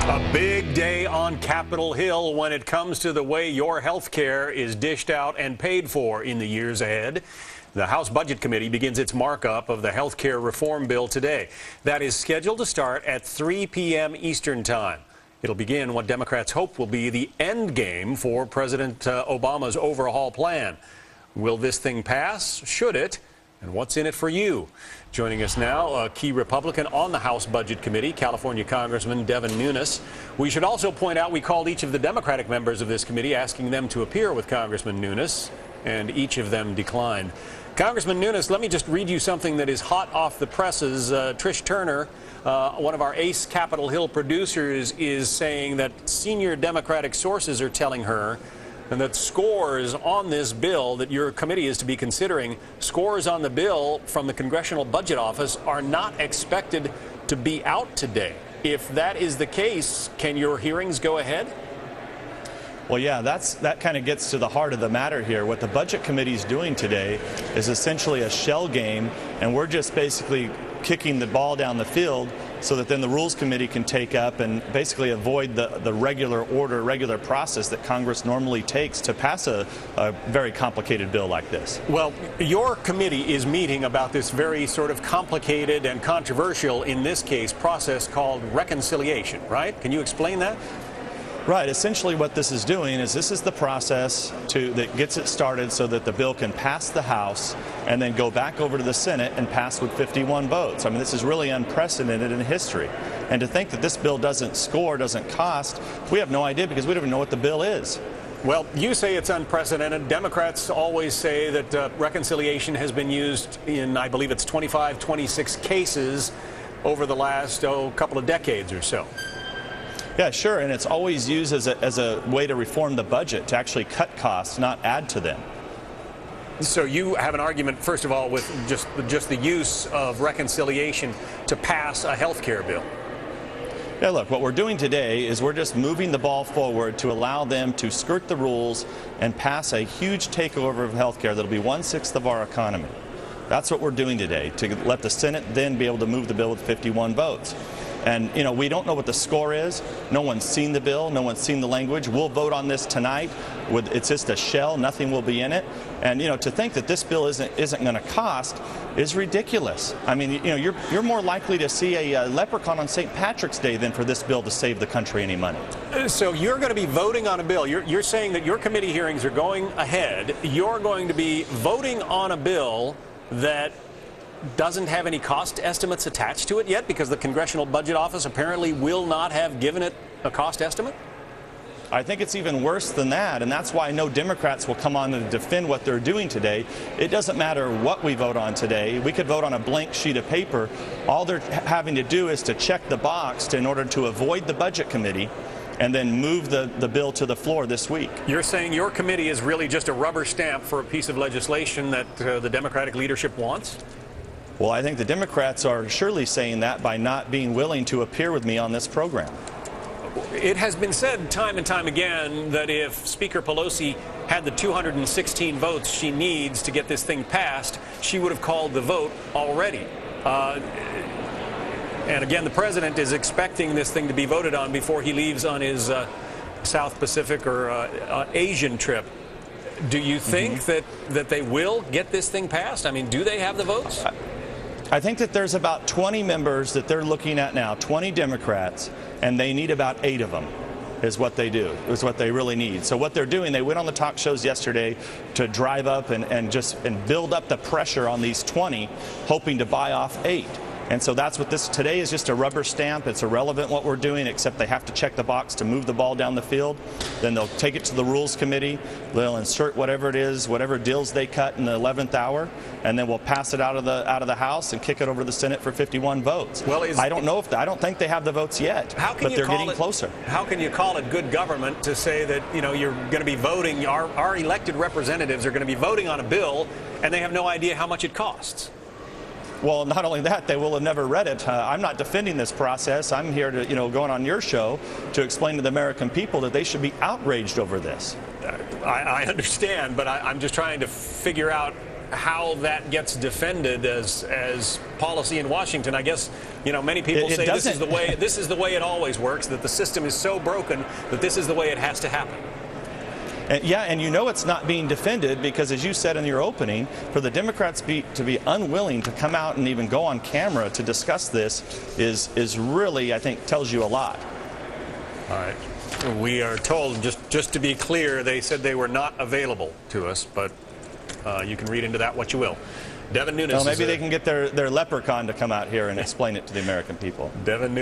A big day on Capitol Hill when it comes to the way your health care is dished out and paid for in the years ahead. The House Budget Committee begins its markup of the health care reform bill today. That is scheduled to start at 3 p.m. Eastern Time. It'll begin what Democrats hope will be the end game for President Obama's overhaul plan. Will this thing pass? Should it? And what's in it for you? Joining us now, a key Republican on the House Budget Committee, California Congressman Devin Nunes. We should also point out we called each of the Democratic members of this committee asking them to appear with Congressman Nunes, and each of them declined. Congressman Nunes, let me just read you something that is hot off the presses. Trish Turner, one of our ace Capitol Hill producers, is saying that senior Democratic sources are telling her and that scores on this bill that your committee is to be considering, scores on the bill from the Congressional Budget Office are not expected to be out today. If that is the case, can your hearings go ahead? Well, yeah, that kind of gets to the heart of the matter here. What the Budget Committee is doing today is essentially a shell game, and we're just basically kicking the ball down the field so that then the Rules Committee can take up and basically avoid the regular order, regular process that Congress normally takes to pass a very complicated bill like this. Well, your committee is meeting about this very sort of complicated and controversial, in this case, process called reconciliation, right? Can you explain that? Right. Essentially what this is doing is this is the process that gets it started so that the bill can pass the House and then go back over to the Senate and pass with 51 votes. I mean, this is really unprecedented in history. And to think that this bill doesn't score, doesn't cost, we have no idea because we don't even know what the bill is. Well, you say it's unprecedented. Democrats always say that reconciliation has been used in, I believe it's 25, 26 cases over the last, couple of decades or so. Yeah, sure, and it's always used as a way to reform the budget, to actually cut costs, not add to them. So you have an argument, first of all, with just the use of reconciliation to pass a health care bill. Yeah, look, what we're doing today is we're just moving the ball forward to allow them to skirt the rules and pass a huge takeover of health care that'll be 1/6 of our economy. That's what we're doing today, to let the Senate then be able to move the bill with 51 votes. And, you know, we don't know what the score is. No one's seen the bill. No one's seen the language. We'll vote on this tonight. It's just a shell. Nothing will be in it. And, you know, to think that this bill isn't going to cost is ridiculous. I mean, you know, you're more likely to see a leprechaun on St. Patrick's Day than for this bill to save the country any money. So you're going to be voting on a bill. You're saying that your committee hearings are going ahead. You're going to be voting on a bill that doesn't have any cost estimates attached to it yet, because the Congressional Budget Office apparently will not have given it a cost estimate? I think it's even worse than that, and that's why no Democrats will come on and defend what they're doing today. It doesn't matter what we vote on today. We could vote on a blank sheet of paper. All they're having to do is to check the box in order to avoid the Budget Committee and then move the bill to the floor this week. You're saying your committee is really just a rubber stamp for a piece of legislation that the Democratic leadership wants? Well, I think the Democrats are surely saying that by not being willing to appear with me on this program. It has been said time and time again that if Speaker Pelosi had the 216 votes she needs to get this thing passed, she would have called the vote already. And again, the president is expecting this thing to be voted on before he leaves on his South Pacific or Asian trip. Do you think that they will get this thing passed? I mean, do they have the votes? I think that there's about 20 members that they're looking at now, 20 Democrats, and they need about 8 of them, is what they do, is what they really need. So what they're doing, they went on the talk shows yesterday to drive up and build up the pressure on these 20, hoping to buy off 8. And so that's what this today is, just a rubber stamp. It's irrelevant what we're doing, except they have to check the box to move the ball down the field. Then they'll take it to the Rules Committee. They'll insert whatever it is, whatever deals they cut in the 11th hour, and then we'll pass it out of the House and kick it over to the Senate for 51 votes. Well, I don't think they have the votes yet, but they're getting closer. How can you call it good government to say that, you know, you're going to be voting, our elected representatives are going to be voting on a bill and they have no idea how much it costs? Well, not only that, they will have never read it. I'm not defending this process. I'm here to, going on your show to explain to the American people that they should be outraged over this. I understand, but I'm just trying to figure out how that gets defended as policy in Washington. I guess, many people say this is the way it always works, that the system is so broken that this is the way it has to happen. Yeah, and it's not being defended because, as you said in your opening, for the Democrats to be unwilling to come out and even go on camera to discuss this is really, I think, tells you a lot. All right. We are told, just to be clear, they said they were not available to us, but you can read into that what you will. Devin Nunes. Well, maybe they can get their leprechaun to come out here and explain it to the American people. Devin Nunes.